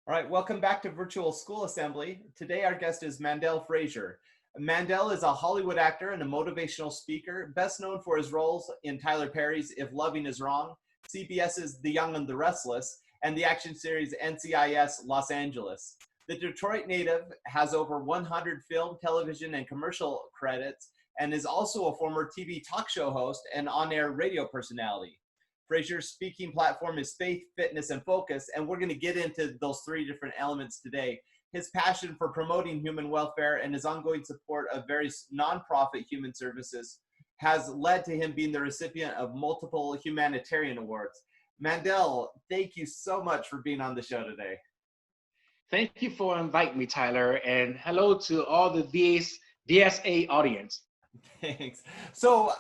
All right, welcome back to Virtual School Assembly. Today our guest is Mandell Frazier. Mandell is a Hollywood actor and a motivational speaker, best known for his roles in Tyler Perry's If Loving Is Wrong, CBS's The Young and the Restless, and the action series NCIS Los Angeles. The Detroit native has over 100 film, television, and commercial credits, and is also a former TV talk show host and on-air radio personality. Frazier's speaking platform is faith, fitness, and focus, and we're going to get into those three different elements today. His passion for promoting human welfare and his ongoing support of various nonprofit human services has led to him being the recipient of multiple humanitarian awards. Mandell, thank you so much for being on the show today. Thank you for inviting me, Tyler, and hello to all the VSA audience. Thanks. So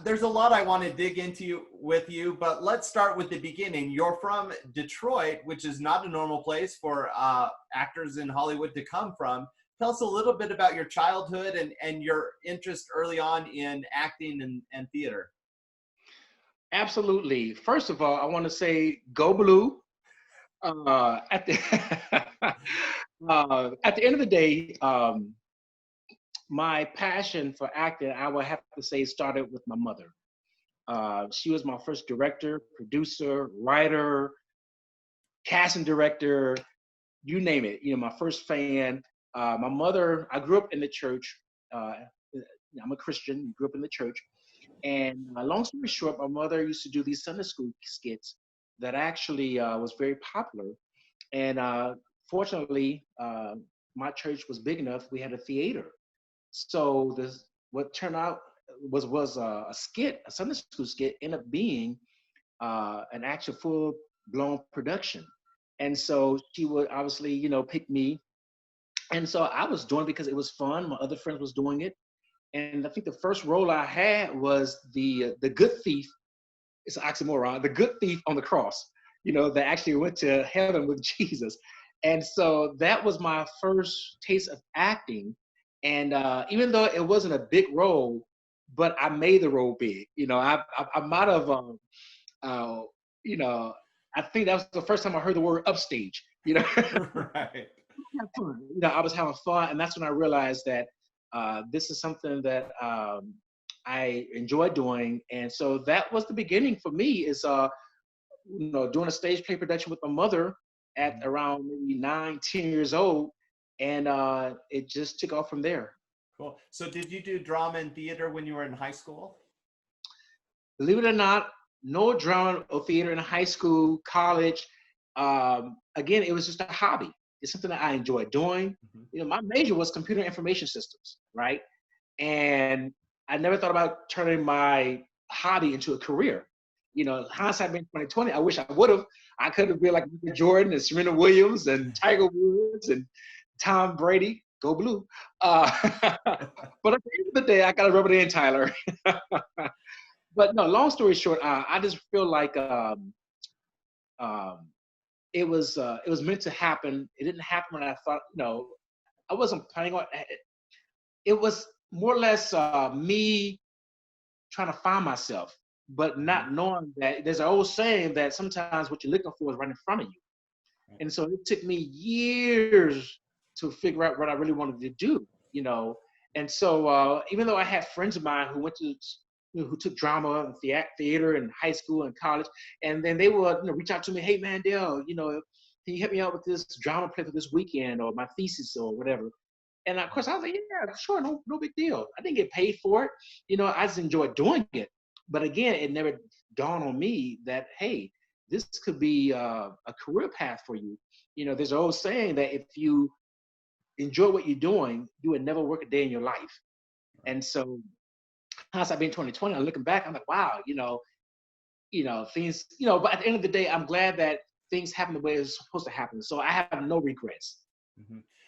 there's a lot I want to dig into with you, but let's start with the beginning. You're from Detroit, which is not a normal place for actors in Hollywood to come from. Tell us a little bit about your childhood and your interest early on in acting and theater. Absolutely. First of all, I want to say go blue. At the at the end of the day, my passion for acting, I would have to say, started with my mother. She was my first director, producer, writer, casting director, you name it. You know, my first fan. My mother, I grew up in the church. I'm a Christian, grew up in the church. And long story short, my mother used to do these Sunday school skits that actually was very popular. And fortunately, my church was big enough, we had a theater. So what turned out was a skit, a Sunday school skit, ended up being an actual full-blown production. And so she would obviously, pick me. And so I was doing it because it was fun. My other friends was doing it. And I think the first role I had was the good thief. It's an oxymoron, the good thief on the cross, that actually went to heaven with Jesus. And so that was my first taste of acting. And even though it wasn't a big role, but I made the role big. I might have, I think that was the first time I heard the word upstage. Right. Fun. I was having fun, and that's when I realized that this is something that I enjoy doing. And so that was the beginning for me. Is doing a stage play production with my mother at around maybe 9, 10 years old. And it just took off from there. Cool. So did you do drama and theater when you were in high school? Believe it or not, no drama or theater in high school, college. Again, it was just a hobby. It's something that I enjoy doing. My major was computer information systems, right? And I never thought about turning my hobby into a career. Hindsight being 2020, I wish I would have. I could have been like Jordan and Serena Williams and Tiger Woods and Tom Brady, go blue. But at the end of the day, I got to rub it in, Tyler. But no, long story short, I just feel like it was meant to happen. It didn't happen when I thought, I wasn't planning on it. It was more or less me trying to find myself, but not knowing that there's an old saying that sometimes what you're looking for is right in front of you. And so it took me years to figure out what I really wanted to do, And so even though I had friends of mine who who took drama and theater in high school and college, and then they would reach out to me, hey, Mandell, can you help me out with this drama play for this weekend or my thesis or whatever? And of course I was like, yeah, sure, no big deal. I didn't get paid for it. I just enjoyed doing it. But again, it never dawned on me that, hey, this could be a career path for you. There's an old saying that if you enjoy what you're doing, you would never work a day in your life. And so hindsight being 2020, I'm looking back, I'm like, wow, things, but at the end of the day, I'm glad that things happen the way it's supposed to happen. So I have no regrets.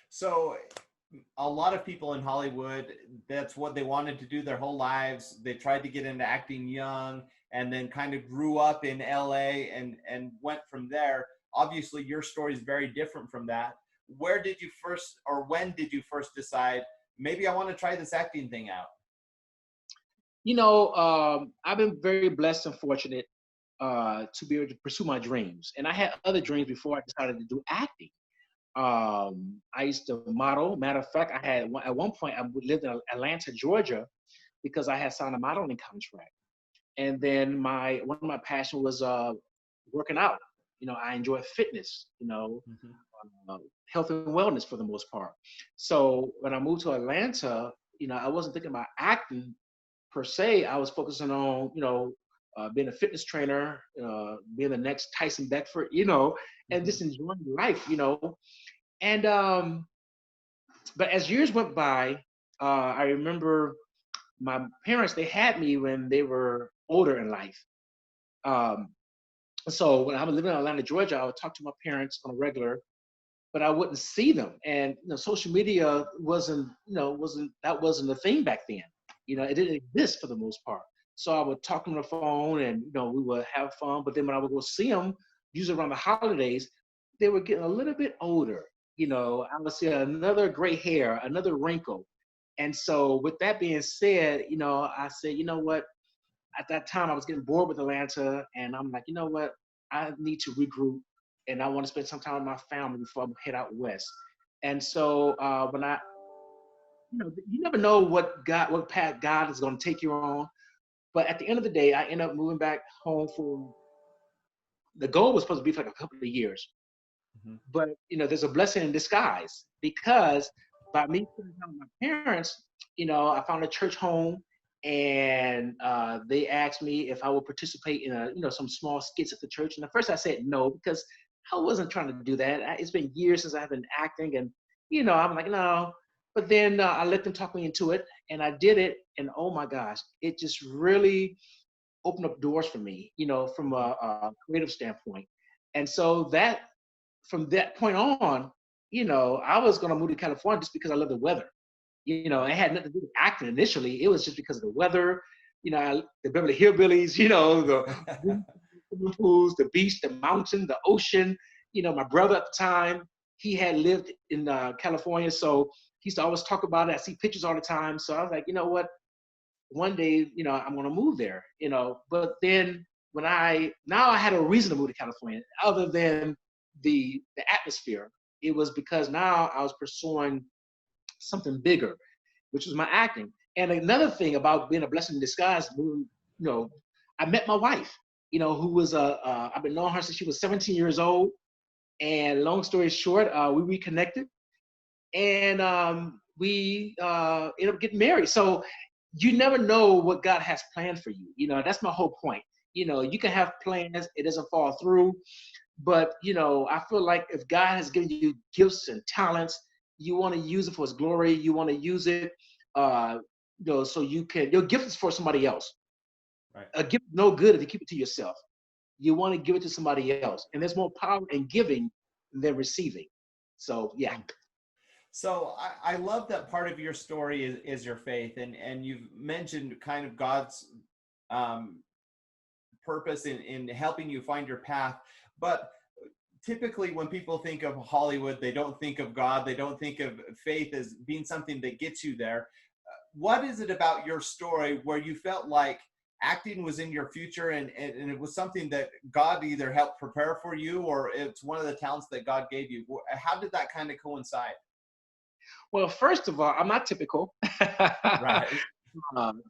So a lot of people in Hollywood, that's what they wanted to do their whole lives. They tried to get into acting young and then kind of grew up in LA and went from there. Obviously, your story is very different from that. Where did you first, or when did you first decide, maybe I want to try this acting thing out? I've been very blessed and fortunate to be able to pursue my dreams. And I had other dreams before I decided to do acting. I used to model. Matter of fact, at one point I lived in Atlanta, Georgia, because I had signed a modeling contract. And then one of my passion was working out. I enjoy fitness. Mhm. Uh, Health and wellness for the most part. So when I moved to Atlanta, I wasn't thinking about acting per se. I was focusing on, being a fitness trainer, being the next Tyson Beckford, and Mhm. just enjoying life. And but as years went by, I remember my parents, they had me when they were older in life. Um, so when I was living in Atlanta, Georgia, I would talk to my parents on a regular, but I wouldn't see them. And social media wasn't a thing back then. It didn't exist for the most part. So I would talk on the phone, and we would have fun. But then when I would go see them, usually around the holidays, they were getting a little bit older. I would see another gray hair, another wrinkle. And so with that being said, I said, you know what? At that time, I was getting bored with Atlanta, and I'm like, you know what? I need to regroup, and I want to spend some time with my family before I head out west. And so when you never know what path God is going to take you on. But at the end of the day, I end up moving back home for the goal was supposed to be for like a couple of years. Mhm. But there's a blessing in disguise because by me spending time with my parents, I found a church home, and they asked me if I would participate in some small skits at the church. And at first I said no because I wasn't trying to do that. It's been years since I've been acting, and I'm like no. But then I let them talk me into it, and I did it, and oh my gosh, it just really opened up doors for me, from a creative standpoint. And so that from that point on, I was going to move to California just because I love the weather. It had nothing to do with acting initially. It was just because of the weather, the Beverly Hillbillies, the swimming pools, the beach, the mountain, the ocean. My brother at the time, he had lived in California. So he used to always talk about it. I see pictures all the time. So I was like, you know what? One day, I'm going to move there, but then now I had a reason to move to California other than the atmosphere. It was because now I was pursuing something bigger, which was my acting. And another thing about being a blessing in disguise, I met my wife, who was I've been knowing her since she was 17 years old. And long story short, we reconnected, and we ended up getting married. So you never know what God has planned for you. That's my whole point. You can have plans, it doesn't fall through. But I feel like if God has given you gifts and talents, you want to use it for His glory. You want to use it, so you can. Your gift is for somebody else. Right. A gift is no good if you keep it to yourself. You want to give it to somebody else, and there's more power in giving than receiving. So yeah. So I love that part of your story is your faith, and you've mentioned kind of God's um, purpose in helping you find your path. But typically when people think of Hollywood, they don't think of God, they don't think of faith as being something that gets you there. What is it about your story where you felt like acting was in your future, and it was something that God either helped prepare for you or it's one of the talents that God gave you? How did that kind of coincide? Well, first of all, I'm not typical. Right.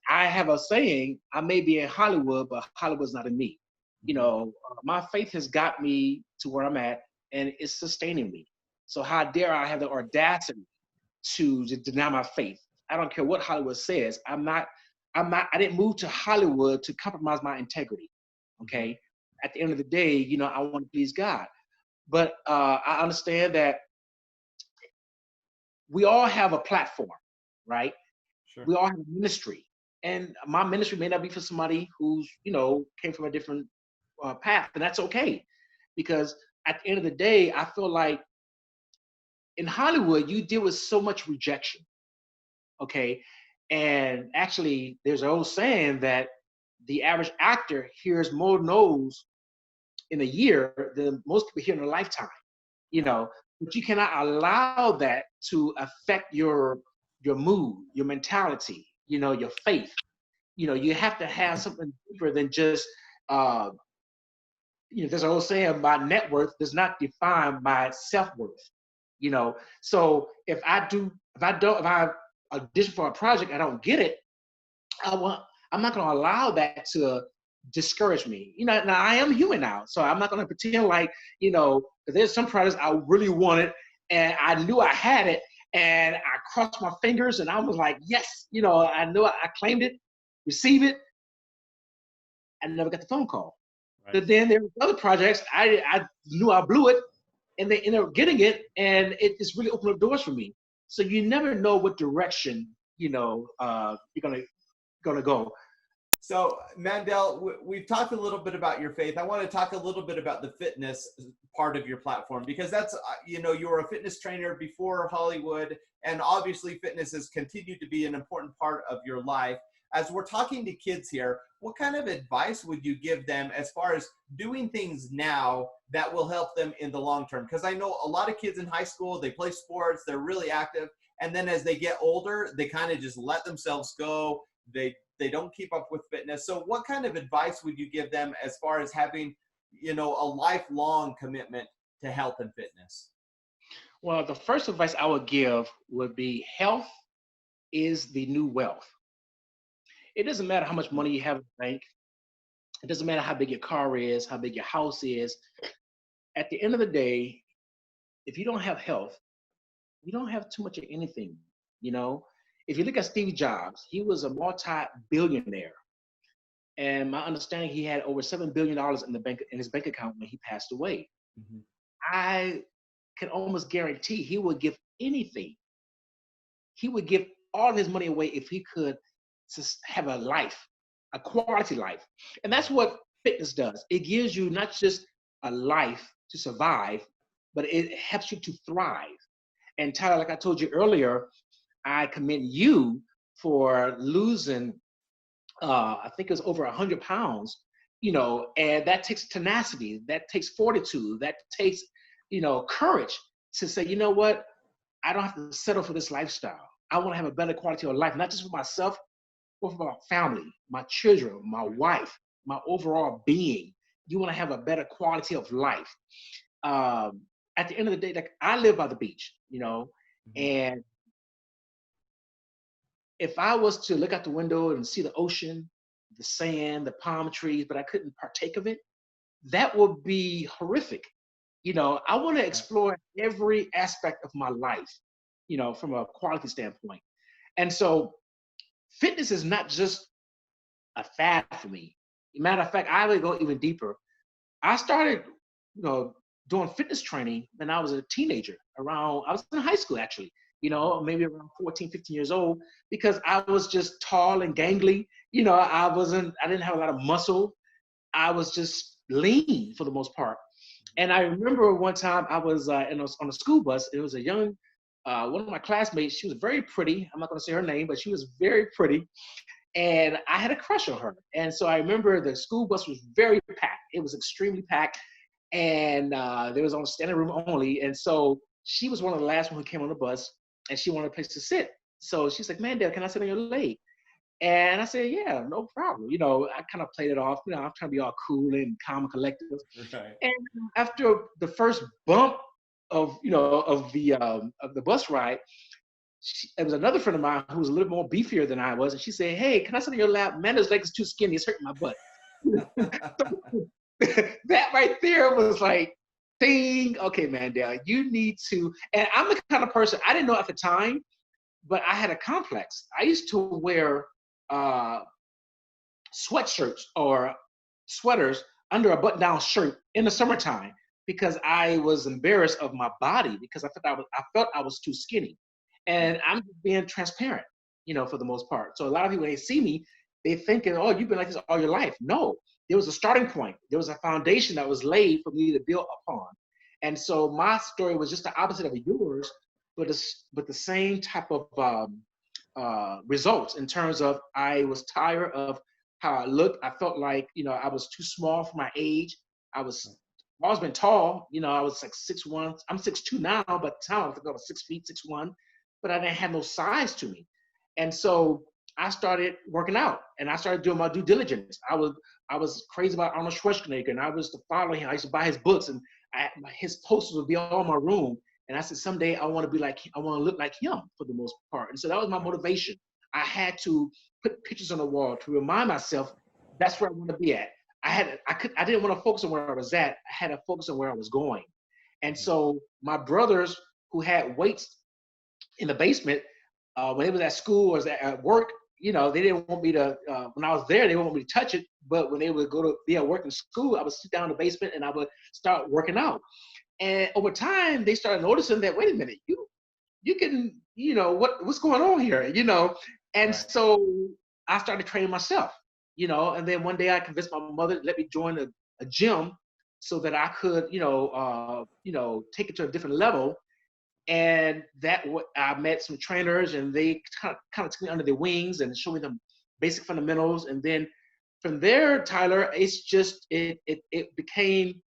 I have a saying: I may be in Hollywood, but Hollywood's not in me. Mhm. My faith has got me to where I'm at, and it's sustaining me. So how dare I have the audacity to deny my faith? I don't care what Hollywood says. I'm not. I'm not. I didn't move to Hollywood to compromise my integrity. Mhm. Okay. At the end of the day, I want to please God. But I understand that we all have a platform, right? Sure. We all have a ministry, and my ministry may not be for somebody who's came from a different path, and that's okay, because at the end of the day, I feel like in Hollywood you deal with so much rejection. Okay, and actually, there's an old saying that the average actor hears more no's in a year than most people hear in a lifetime. Wow. But you cannot allow that to affect your mood, your mentality, your faith. You have to have something deeper than just uh, there's an old saying, my net worth does not define my self-worth. So if I audition for a project, I don't get it, I'm not going to allow that to discourage me. Now I am human now, so I'm not going to pretend like, 'cause there's some projects I really wanted and I knew I had it and I crossed my fingers and I was like, yes, I knew I claimed it, received it. I never got the phone call. Right. But then there were other projects I knew I blew it and they ended up getting it and it just really opened up doors for me. So you never know what direction, you're gonna go. So Mandell, we've talked a little bit about your faith. I want to talk a little bit about the fitness part of your platform, because that's, you were a fitness trainer before Hollywood, and obviously fitness has continued to be an important part of your life. As we're talking to kids here, what kind of advice would you give them as far as doing things now that will help them in the long term? Because I know a lot of kids in high school, they play sports, they're really active, and then as they get older, they kind of just let themselves go. They don't keep up with fitness. So what kind of advice would you give them as far as having, a lifelong commitment to health and fitness? Well, the first advice I would give would be health is the new wealth. It doesn't matter how much money you have in the bank. It doesn't matter how big your car is, how big your house is. At the end of the day, if you don't have health, you don't have too much of anything, If you look at Steve Jobs, he was a multi-billionaire. And my understanding, he had over $7 billion in his bank account when he passed away. Mm-hmm. I can almost guarantee he would give anything. He would give all of his money away if he could just have a life, a quality life. And that's what fitness does. It gives you not just a life to survive, but it helps you to thrive. And Tyler, like I told you earlier, I commend you for losing, I think it was over 100 pounds, and that takes tenacity, that takes fortitude, that takes, courage to say, you know what, I don't have to settle for this lifestyle. I want to have a better quality of life, not just for myself, but for my family, my children, my wife, my overall being. You want to have a better quality of life. At the end of the day, like I live by the beach, and if I was to look out the window and see the ocean, the sand, the palm trees, but I couldn't partake of it, that would be horrific. I want to explore every aspect of my life, from a quality standpoint. And so fitness is not just a fad for me. Matter of fact, I would go even deeper. I started, doing fitness training when I was a teenager. I was in high school actually, maybe around 14, 15 years old, because I was just tall and gangly. I didn't have a lot of muscle. I was just lean for the most part. And I remember one time I was on a school bus. It was a young, one of my classmates. She was very pretty. I'm not going to say her name, but she was very pretty. And I had a crush on her. And so I remember the school bus was very packed. It was extremely packed. And there was on standing room only. And so she was one of the last one who came on the bus, and she wanted a place to sit. So she's like, Mandell, can I sit on your leg? And I said, yeah, no problem. I kind of played it off. I'm trying to be all cool and calm and collective. Right. And after the first bump of the bus ride, it was another friend of mine who was a little more beefier than I was. And she said, hey, can I sit on your lap? Mandell's leg is too skinny. It's hurting my butt. That right there was like, ding, okay, Mandell, you need to, and I'm the kind of person, I didn't know at the time, but I had a complex. I used to wear sweatshirts or sweaters under a button-down shirt in the summertime because I was embarrassed of my body because I felt I was too skinny. And I'm being transparent, for the most part. So a lot of people, when they see me, they thinking, oh, you've been like this all your life. No, there was a starting point. There was a foundation that was laid for me to build upon. And so my story was just the opposite of yours, but the same type of results in terms of I was tired of how I looked. I felt like, I was too small for my age. I've always been tall. I was like 6'1". I'm 6'2" now, but at the time I think I was 6 feet, 6'1", but I didn't have no size to me. And so I started working out and I started doing my due diligence. I was crazy about Arnold Schwarzenegger and I was to follow him. I used to buy his books and his posters would be all in my room. And I said, someday I want to be like, I want to look like him for the most part. And so that was my motivation. I had to put pictures on the wall to remind myself that's where I want to be at. I didn't want to focus on where I was at. I had to focus on where I was going. And so my brothers who had weights in the basement, when they was at school or at work, they didn't want me to, when I was there, they didn't want me to touch it. But when they would go to be at work in school, I would sit down in the basement and I would start working out. And over time, they started noticing that, wait a minute, you can, what's going on here, And so I started training myself, and then one day I convinced my mother to let me join a gym so that I could, take it to a different level. And I met some trainers, and they kind of took me under their wings and showed me the basic fundamentals. And then from there, Tyler, it's just it became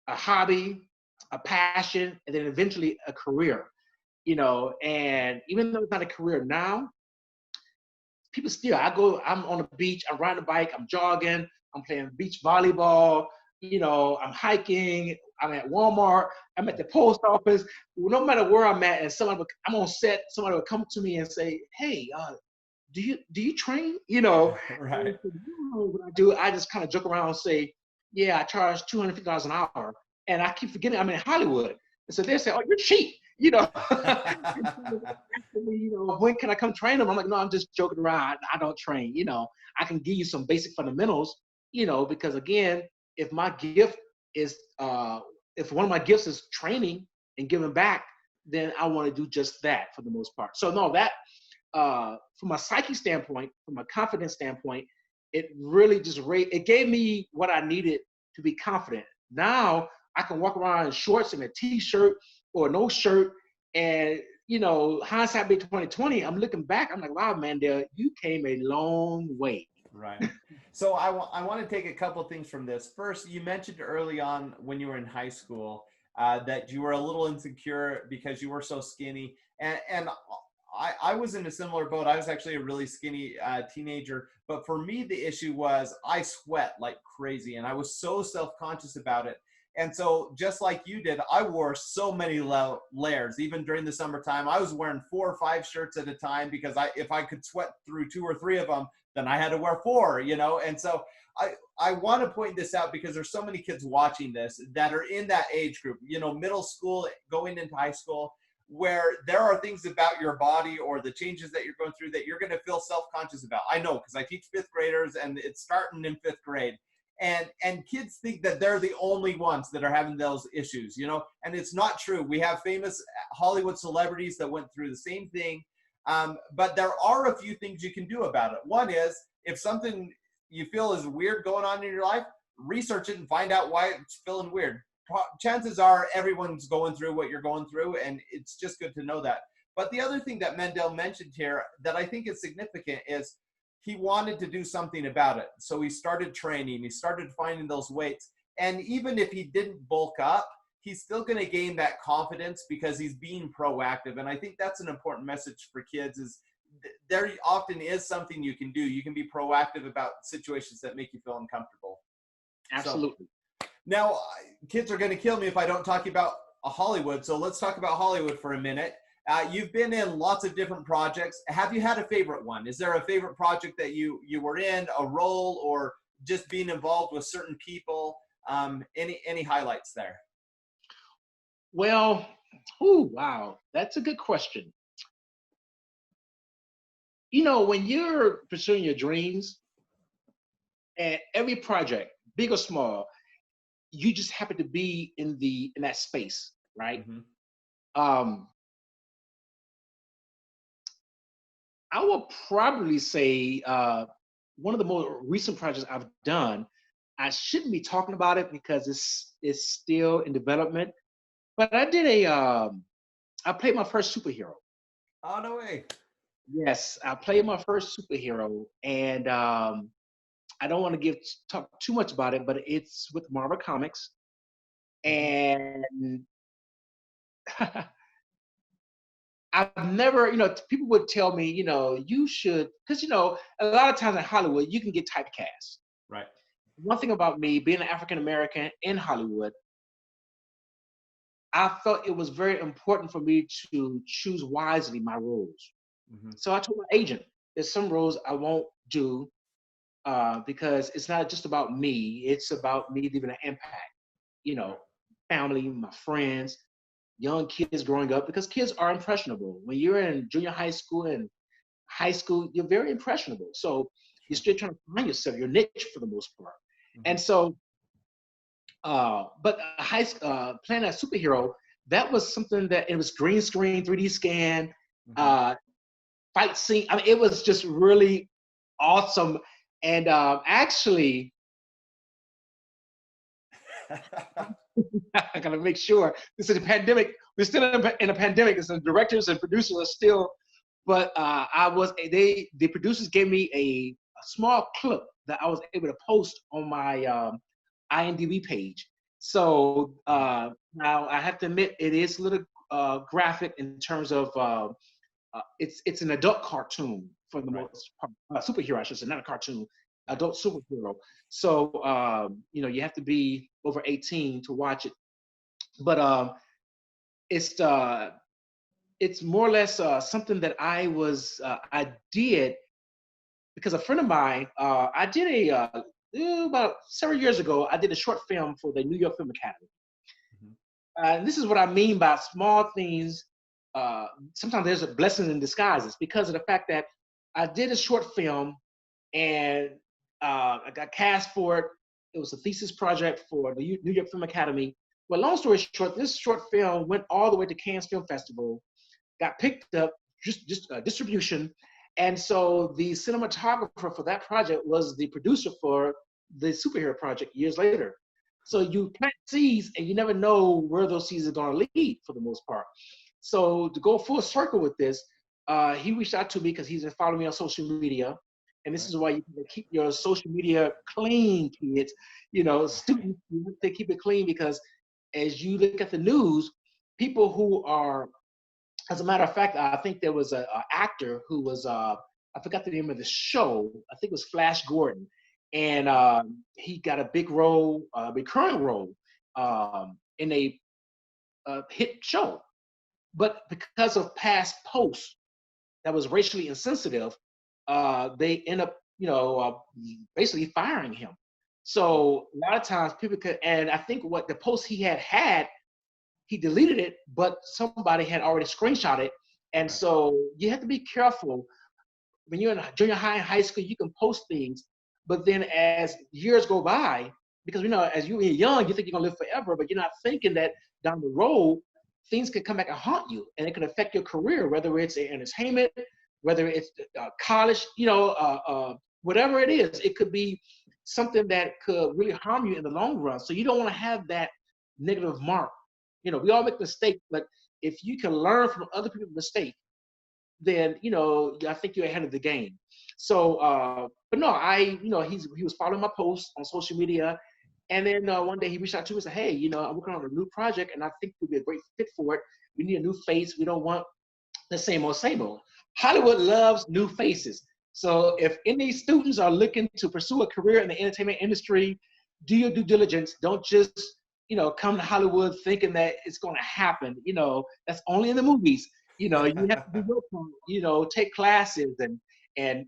a hobby, a passion, and then eventually a career. And even though it's not a career now, people still, I'm on the beach, I'm riding a bike, I'm jogging, I'm playing beach volleyball, I'm hiking, I'm at Walmart, I'm at the post office. No matter where I'm at, and I'm on set, somebody would come to me and say, hey, do you train? Right. What I do, I just kind of joke around and say, yeah, I charge $250 an hour. And I keep forgetting I'm in Hollywood. And so they say, oh, you're cheap. When can I come train them? I'm like, no, I'm just joking around. I don't train. I can give you some basic fundamentals, because again, if my gift is, if one of my gifts is training and giving back, then I want to do just that for the most part. So no, that, from a psyche standpoint, from a confidence standpoint, it really just it gave me what I needed to be confident. Now I can walk around in shorts and a t-shirt or no shirt, and hindsight being 2020, I'm looking back, I'm like, wow, Mandell, you came a long way. Right. So I want to take a couple things from this. First, you mentioned early on when you were in high school that you were a little insecure because you were so skinny, and I was in a similar boat. I was actually a really skinny teenager, but for me, the issue was I sweat like crazy, and I was so self-conscious about it. And so just like you did, I wore so many layers. Even during the summertime, I was wearing 4 or 5 shirts at a time because if I could sweat through 2 or 3 of them, then I had to wear 4, And so I want to point this out because there's so many kids watching this that are in that age group, middle school, going into high school, where there are things about your body or the changes that you're going through that you're going to feel self-conscious about. I know, because I teach 5th graders and it's starting in 5th grade. And kids think that they're the only ones that are having those issues, and it's not true. We have famous Hollywood celebrities that went through the same thing. But there are a few things you can do about it. One is, if something you feel is weird going on in your life, research it and find out why it's feeling weird. Chances are everyone's going through what you're going through, and it's just good to know that. But the other thing that Mandell mentioned here that I think is significant is he wanted to do something about it. So he started training, he started finding those weights. And even if he didn't bulk up, he's still going to gain that confidence because he's being proactive. And I think that's an important message for kids is there often is something you can do. You can be proactive about situations that make you feel uncomfortable. Absolutely. So, now, kids are going to kill me if I don't talk about Hollywood. So let's talk about Hollywood for a minute. You've been in lots of different projects. Have you had a favorite one? Is there a favorite project that you were in, a role, or just being involved with certain people? Any highlights there? Well, wow, that's a good question. When you're pursuing your dreams, and every project, big or small, you just happen to be in that space, right? Mm-hmm. I will probably say one of the more recent projects I've done. I shouldn't be talking about it because it's still in development. But I did I played my first superhero. Oh, no way. Yes, I played my first superhero, and I don't want to talk too much about it, but it's with Marvel Comics, and I've never, people would tell me, you should, because a lot of times in Hollywood you can get typecast. Right. One thing about me being an African American in Hollywood, I felt it was very important for me to choose wisely my roles. Mm-hmm. So I told my agent, there's some roles I won't do because it's not just about me. It's about me leaving an impact, you know, family, my friends, young kids growing up, because kids are impressionable. When you're in junior high school and high school, you're very impressionable. So you're Sure. still trying to find yourself, your niche for the most part. Mm-hmm. And so, but playing that superhero, that was something that it was green screen, 3D scan, Mm-hmm. uh, fight scene. I mean, it was just really awesome. And actually, I gotta make sure this is a pandemic. We're still in a pandemic, so the directors and producers are still. But the producers gave me a small clip that I was able to post on my IMDb page. So now I have to admit it is a little graphic in terms of it's an adult cartoon for the Right. most part, superhero I should say, not a cartoon, adult superhero. So you have to be over 18 to watch it. But it's uh, it's more or less something that I did because a friend of mine, I did about several years ago, I did a short film for the New York Film Academy. Mm-hmm. And this is what I mean by small things. Uh, Sometimes there's a blessing in disguises because of the fact that I did a short film and I got cast for it. It was a thesis project for the New York Film Academy. Well, long story short, this short film went all the way to Cannes Film Festival, got picked up, just distribution. And so the cinematographer for that project was the producer for the superhero project years later. So you plant seeds and you never know where those seeds are going to lead for the most part. So to go full circle with this, he reached out to me because he's been following me on social media. And this Right. is why you keep your social media clean, kids. You know, students, they keep it clean because as you look at the news, people who are, as a matter of fact, I think there was a actor who was I forgot the name of the show. I think it was Flash Gordon, and he got a big role, a recurring role in a hit show. But because of past posts that was racially insensitive, they end up, basically firing him. So a lot of times people could, and I think what the post he had, he deleted it, but somebody had already screenshot it. And Right. so you have to be careful when you're in junior high and high school, you can post things, but then as years go by, because as you're young, you think you're gonna live forever, but you're not thinking that down the road, things can come back and haunt you, and it can affect your career, whether it's entertainment, whether it's college, whatever it is. It could be something that could really harm you in the long run. So you don't want to have that negative mark. We all make mistakes, but if you can learn from other people's mistakes, then I think you're ahead of the game. So, but no, he was following my posts on social media, and then one day he reached out to me and said, "Hey, I'm working on a new project, and I think you'd be a great fit for it. We need a new face. We don't want the same old, same old." Hollywood loves new faces. So if any students are looking to pursue a career in the entertainment industry, do your due diligence. Don't just come to Hollywood thinking that it's going to happen. That's only in the movies. You have to do your part. Take classes and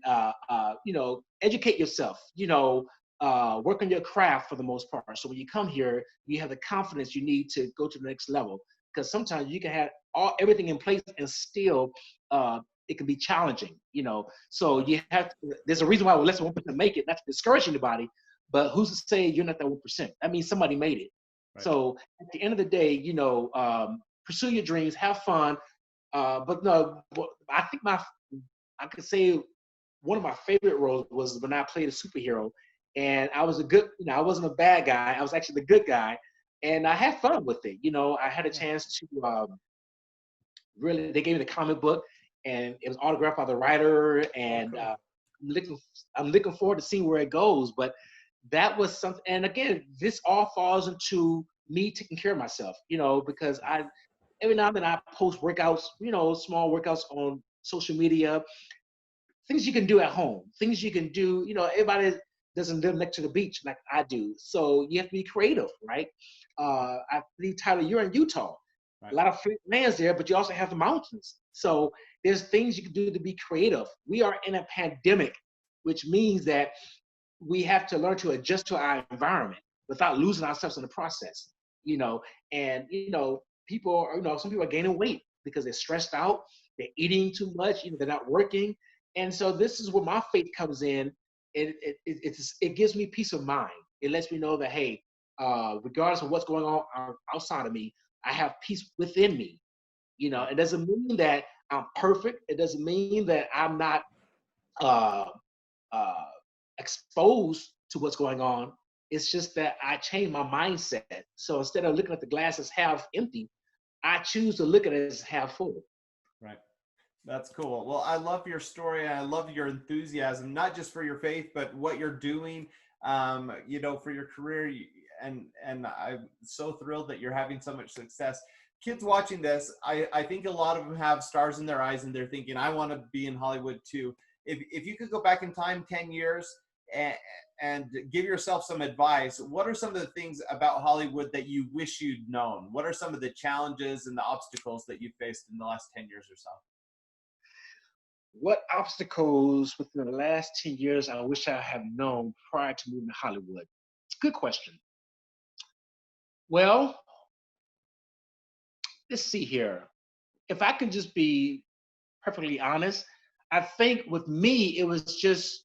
educate yourself. Work on your craft for the most part. So when you come here, you have the confidence you need to go to the next level. Because sometimes you can have everything in place and still it can be challenging. So you have to, there's a reason why less than 1% make it, not to discourage anybody, but who's to say you're not that 1%? That means somebody made it. Right. So at the end of the day, pursue your dreams, have fun. But no, I think I could say one of my favorite roles was when I played a superhero, and I was I wasn't a bad guy. I was actually the good guy, and I had fun with it. I had a Yeah. chance to really. They gave me the comic book, and it was autographed by the writer, Oh, and cool. I'm looking forward to seeing where it goes. But that was something. And again, this all falls into me taking care of myself. Because every now and then I post workouts, small workouts on social media, things you can do at home, things you can do. Everybody doesn't live next to the beach like I do. So you have to be creative, right? I believe, Tyler, you're in Utah. Right. A lot of flat lands there, but you also have the mountains. So there's things you can do to be creative. We are in a pandemic, which means that we have to learn to adjust to our environment without losing ourselves in the process. You know, and people are, some people are gaining weight because they're stressed out, they're eating too much, they're not working. And so this is where my faith comes in. It gives me peace of mind. It lets me know that, hey, regardless of what's going on outside of me, I have peace within me. It doesn't mean that I'm perfect. It doesn't mean that I'm not uh, uh, exposed to what's going on. It's just that I changed my mindset. So instead of looking at the glass as half empty, I choose to look at it as half full. Right. That's cool. Well, I love your story, and I love your enthusiasm, not just for your faith, but what you're doing, for your career. And I'm so thrilled that you're having so much success. Kids watching this, I think a lot of them have stars in their eyes, and they're thinking, I want to be in Hollywood too. If you could go back in time 10 years and give yourself some advice, what are some of the things about Hollywood that you wish you'd known? What are some of the challenges and the obstacles that you faced in the last 10 years or so? What obstacles within the last 10 years I wish I had known prior to moving to Hollywood? Good question. Well, let's see here. If I can just be perfectly honest, I think with me, it was just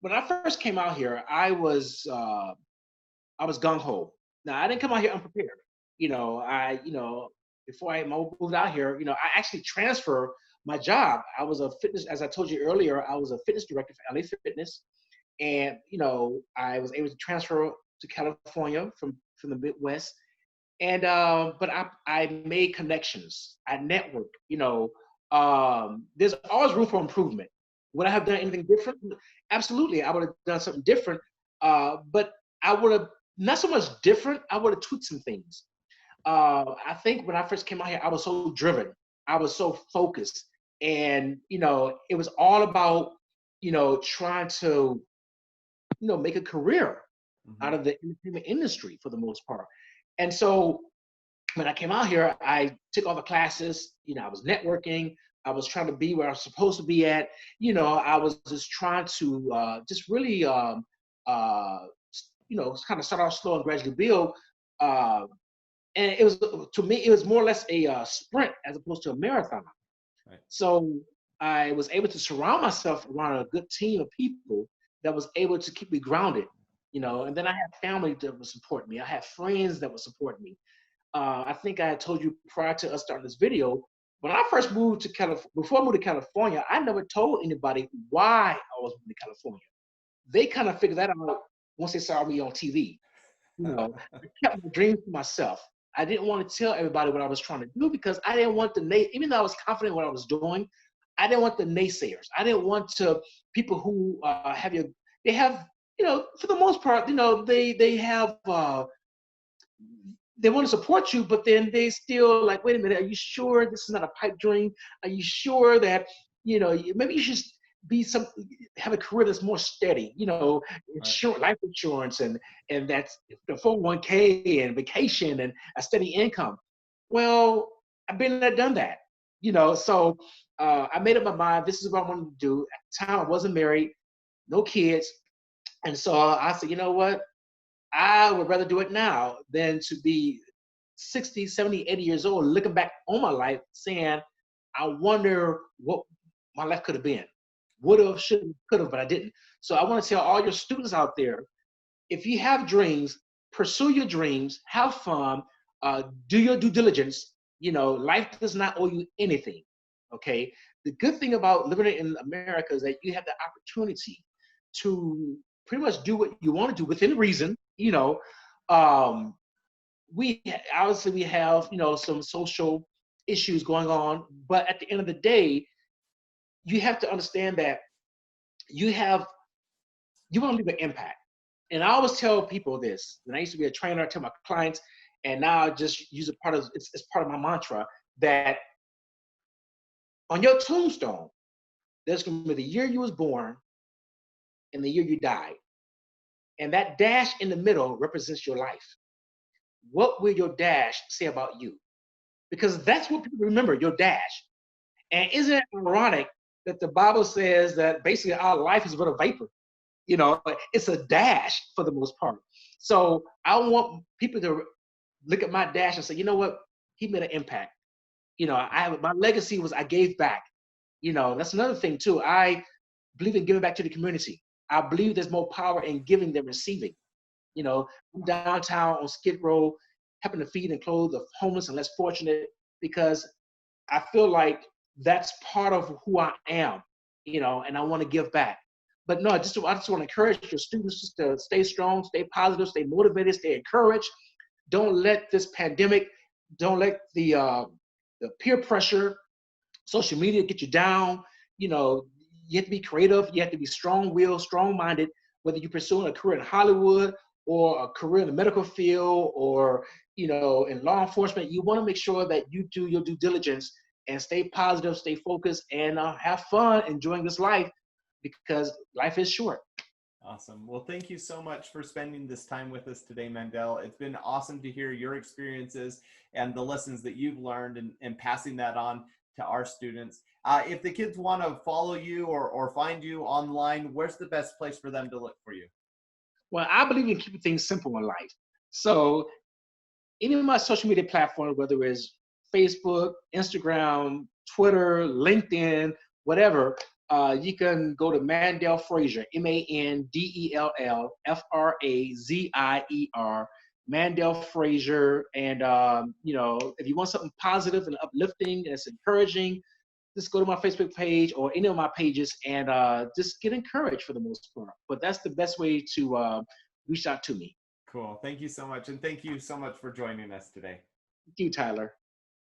when I first came out here, I was gung ho. Now I didn't come out here unprepared. Before I moved out here, I actually transferred my job. I was a fitness, as I told you earlier, I was a fitness director for LA Fitness, and I was able to transfer to California from the Midwest. And but I made connections. I networked. There's always room for improvement. Would I have done anything different? Absolutely, I would have done something different. But I would have not so much different. I would have tweaked some things. I think when I first came out here, I was so driven. I was so focused, and it was all about trying to make a career out of the entertainment industry for the most part. And so when I came out here, I took all the classes. I was networking. I was trying to be where I was supposed to be at. I was just trying to just really, kind of start off slow and gradually build. And it was, to me, it was more or less a sprint as opposed to a marathon. Right. So I was able to surround myself around a good team of people that was able to keep me grounded. And then I had family that would support me. I had friends that would support me. I think I had told you prior to us starting this video, when I first moved to California, before I moved to California, I never told anybody why I was moving to California. They kind of figured that out once they saw me on TV. I kept my dreams to myself. I didn't want to tell everybody what I was trying to do because I didn't want even though I was confident in what I was doing, I didn't want the naysayers. I didn't want people who they have, for the most part, they have, they want to support you, but then they still like, wait a minute, are you sure this is not a pipe dream? Are you sure that, maybe you should have a career that's more steady, Right. life insurance and that's the 401k and vacation and a steady income. Well, I've been there, done that, so I made up my mind. This is what I wanted to do. At the time, I wasn't married, no kids. And so I said, you know what? I would rather do it now than to be 60, 70, 80 years old, looking back on my life saying, I wonder what my life could have been. Would have, should have, could have, but I didn't. So I want to tell all your students out there, if you have dreams, pursue your dreams, have fun, do your due diligence. Life does not owe you anything, okay? The good thing about living in America is that you have the opportunity to pretty much do what you want to do within reason. We obviously we have some social issues going on, but at the end of the day, you have to understand that you want to leave an impact. And I always tell people this. When I used to be a trainer, I tell my clients, and now I just use it it's part of my mantra that on your tombstone, there's going to be the year you was born and the year you died. And that dash in the middle represents your life. what will your dash say about you? Because that's what people remember, your dash. And isn't it ironic that the Bible says that basically our life is but a vapor? You know, it's a dash for the most part. So I want people to look at my dash and say, you know what, he made an impact. You know, my legacy was I gave back. You know, that's another thing too. I believe in giving back to the community. I believe there's more power in giving than receiving. You know, I'm downtown on Skid Row, helping to feed and clothe the homeless and less fortunate because I feel like that's part of who I am, you know, and I want to give back. But no, I just want to encourage your students just to stay strong, stay positive, stay motivated, stay encouraged. Don't let this pandemic, don't let the peer pressure, social media get you down. You know, you have to be creative. You have to be strong-willed, strong-minded, whether you're pursuing a career in Hollywood or a career in the medical field or, you know, in law enforcement. You want to make sure that you do your due diligence and stay positive, stay focused, and have fun enjoying this life because life is short. Awesome. Well, thank you so much for spending this time with us today, Mandell. It's been awesome to hear your experiences and the lessons that you've learned and passing that on to our students. If the kids want to follow you or find you online, where's the best place for them to look for you? Well, I believe in keeping things simple in life. So any of my social media platforms, whether it's Facebook, Instagram, Twitter, LinkedIn, whatever, you can go to Mandell Frazier, Mandell Frazier, Mandell Frazier. And, you know, if you want something positive and uplifting and it's encouraging, just go to my Facebook page or any of my pages and just get encouraged for the most part. But that's the best way to reach out to me. Cool. Thank you so much. And thank you so much for joining us today. Thank you, Tyler.